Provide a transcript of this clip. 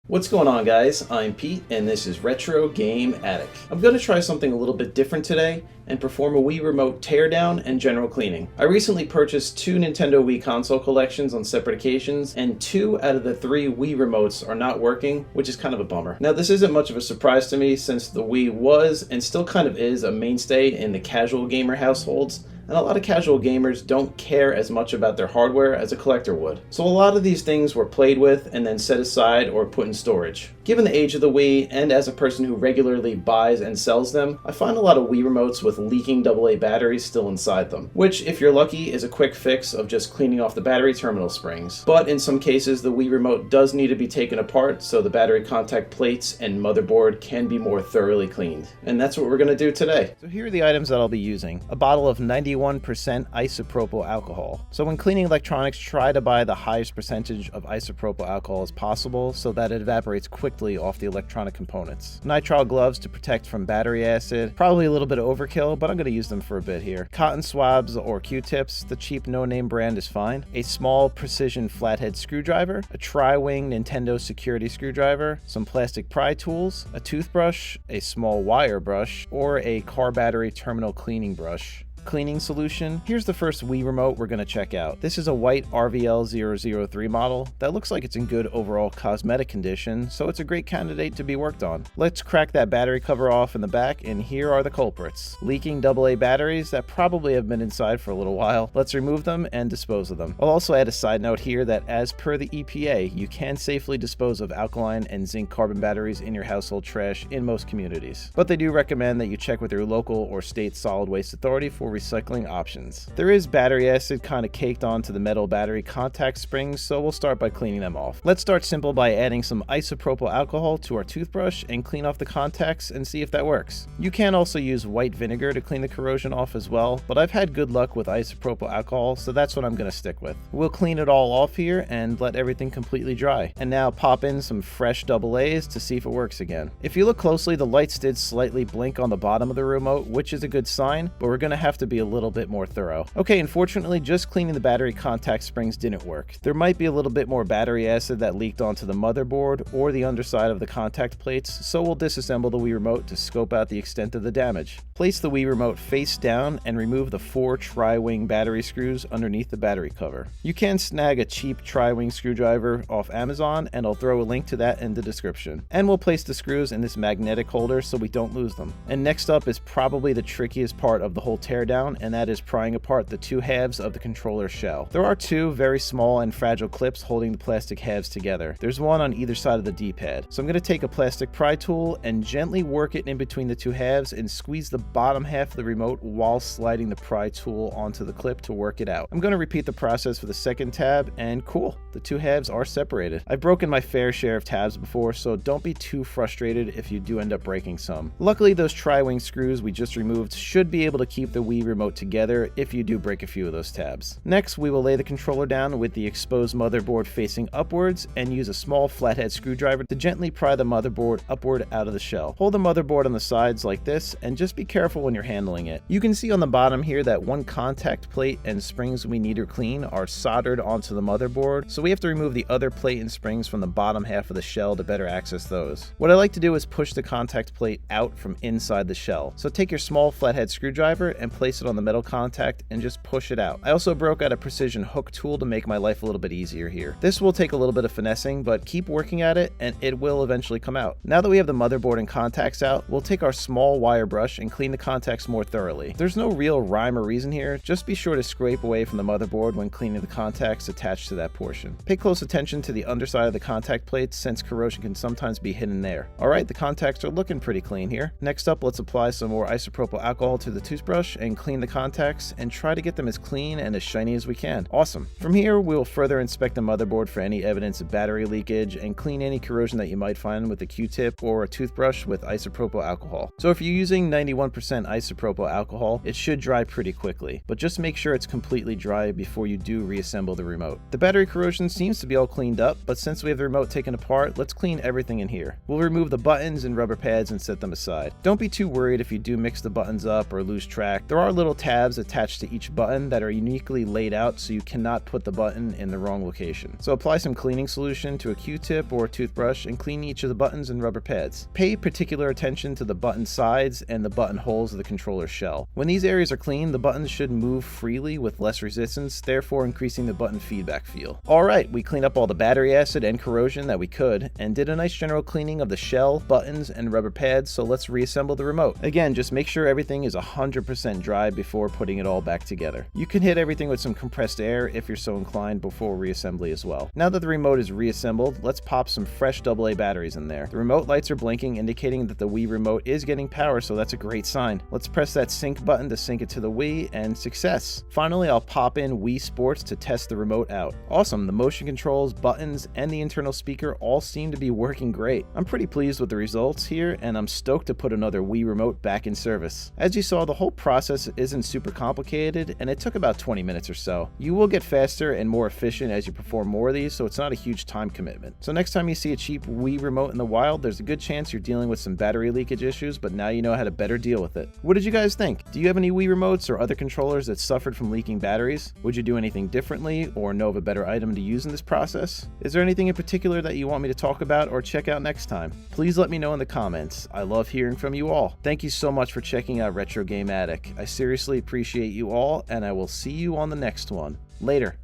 What's going on, guys? I'm Pete and this is Retro Game Attic. I'm going to try something a little bit different today and perform a Wii Remote teardown and general cleaning. I recently purchased 2 Nintendo Wii console collections on separate occasions, and 2 out of the 3 Wii Remotes are not working, which is kind of a bummer. Now, this isn't much of a surprise to me since the Wii was and still kind of is a mainstay in the casual gamer households, and a lot of casual gamers don't care as much about their hardware as a collector would. So a lot of these things were played with and then set aside or put in storage. Given the age of the Wii, and as a person who regularly buys and sells them, I find a lot of Wii Remotes with leaking AA batteries still inside them, which, if you're lucky, is a quick fix of just cleaning off the battery terminal springs. But in some cases, the Wii Remote does need to be taken apart so the battery contact plates and motherboard can be more thoroughly cleaned. And that's what we're going to do today. So here are the items that I'll be using. A bottle of 91% isopropyl alcohol. So when cleaning electronics, try to buy the highest percentage of isopropyl alcohol as possible so that it evaporates quickly off the electronic components. Nitrile gloves to protect from battery acid. Probably a little bit of overkill, but I'm going to use them for a bit here. Cotton swabs or Q-tips. The cheap no-name brand is fine. A small precision flathead screwdriver. A tri-wing Nintendo security screwdriver. Some plastic pry tools. A toothbrush. A small wire brush. Or a car battery terminal cleaning brush. Cleaning solution. Here's the first Wii Remote we're going to check out. This is a white RVL003 model that looks like it's in good overall cosmetic condition, so it's a great candidate to be worked on. Let's crack that battery cover off in the back, and here are the culprits. Leaking AA batteries that probably have been inside for a little while. Let's remove them and dispose of them. I'll also add a side note here that as per the EPA, you can safely dispose of alkaline and zinc carbon batteries in your household trash in most communities, but they do recommend that you check with your local or state solid waste authority for recycling options. There is battery acid kind of caked onto the metal battery contact springs, so we'll start by cleaning them off. Let's start simple by adding some isopropyl alcohol to our toothbrush and clean off the contacts and see if that works. You can also use white vinegar to clean the corrosion off as well, but I've had good luck with isopropyl alcohol, so that's what I'm going to stick with. We'll clean it all off here and let everything completely dry. And now pop in some fresh AA's to see if it works again. If you look closely, the lights did slightly blink on the bottom of the remote, which is a good sign, but we're going to have to be a little bit more thorough. Okay, unfortunately, just cleaning the battery contact springs didn't work. There might be a little bit more battery acid that leaked onto the motherboard or the underside of the contact plates, so we'll disassemble the Wii Remote to scope out the extent of the damage. Place the Wii Remote face down and remove the 4 tri-wing battery screws underneath the battery cover. You can snag a cheap tri-wing screwdriver off Amazon, and I'll throw a link to that in the description. And we'll place the screws in this magnetic holder so we don't lose them. And next up is probably the trickiest part of the whole teardown, and that is prying apart the 2 halves of the controller shell. There are 2 very small and fragile clips holding the plastic halves together. There's one on either side of the D-pad. So I'm going to take a plastic pry tool and gently work it in between the 2 halves and squeeze the bottom half of the remote while sliding the pry tool onto the clip to work it out. I'm going to repeat the process for the second tab, and cool, the 2 halves are separated. I've broken my fair share of tabs before, so don't be too frustrated if you do end up breaking some. Luckily, those tri-wing screws we just removed should be able to keep the Wii Remote together if you do break a few of those tabs. Next, we will lay the controller down with the exposed motherboard facing upwards and use a small flathead screwdriver to gently pry the motherboard upward out of the shell. Hold the motherboard on the sides like this and just be careful when you're handling it. You can see on the bottom here that one contact plate and springs we need to clean are soldered onto the motherboard, so we have to remove the other plate and springs from the bottom half of the shell to better access those. What I like to do is push the contact plate out from inside the shell. So take your small flathead screwdriver and place it on the metal contact and just push it out. I also broke out a precision hook tool to make my life a little bit easier here. This will take a little bit of finessing, but keep working at it and it will eventually come out. Now that we have the motherboard and contacts out, we'll take our small wire brush and clean the contacts more thoroughly. There's no real rhyme or reason here, just be sure to scrape away from the motherboard when cleaning the contacts attached to that portion. Pay close attention to the underside of the contact plates since corrosion can sometimes be hidden there. Alright, the contacts are looking pretty clean here. Next up, let's apply some more isopropyl alcohol to the toothbrush and clean the contacts and try to get them as clean and as shiny as we can. Awesome. From here, we'll further inspect the motherboard for any evidence of battery leakage and clean any corrosion that you might find with a Q-tip or a toothbrush with isopropyl alcohol. So if you're using 91% isopropyl alcohol, it should dry pretty quickly, but just make sure it's completely dry before you do reassemble the remote. The battery corrosion seems to be all cleaned up, but since we have the remote taken apart, let's clean everything in here. We'll remove the buttons and rubber pads and set them aside. Don't be too worried if you do mix the buttons up or lose track. There are little tabs attached to each button that are uniquely laid out so you cannot put the button in the wrong location. So apply some cleaning solution to a Q-tip or a toothbrush and clean each of the buttons and rubber pads. Pay particular attention to the button sides and the button holes of the controller shell. When these areas are clean, the buttons should move freely with less resistance, therefore increasing the button feedback feel. Alright, we cleaned up all the battery acid and corrosion that we could, and did a nice general cleaning of the shell, buttons, and rubber pads, so let's reassemble the remote. Again, just make sure everything is 100% dry before putting it all back together. You can hit everything with some compressed air if you're so inclined before reassembly as well. Now that the remote is reassembled, let's pop some fresh AA batteries in there. The remote lights are blinking, indicating that the Wii Remote is getting power, so that's a great sign. Let's press that sync button to sync it to the Wii, and success. Finally, I'll pop in Wii Sports to test the remote out. Awesome, the motion controls, buttons, and the internal speaker all seem to be working great. I'm pretty pleased with the results here, and I'm stoked to put another Wii Remote back in service. As you saw, the whole process isn't super complicated, and it took about 20 minutes or so. You will get faster and more efficient as you perform more of these, so it's not a huge time commitment. So next time you see a cheap Wii Remote in the wild, there's a good chance you're dealing with some battery leakage issues, but now you know how to better deal with it. What did you guys think? Do you have any Wii Remotes or other controllers that suffered from leaking batteries? Would you do anything differently or know of a better item to use in this process? Is there anything in particular that you want me to talk about or check out next time? Please let me know in the comments. I love hearing from you all. Thank you so much for checking out Retro Game Attic. I seriously appreciate you all, and I will see you on the next one. Later.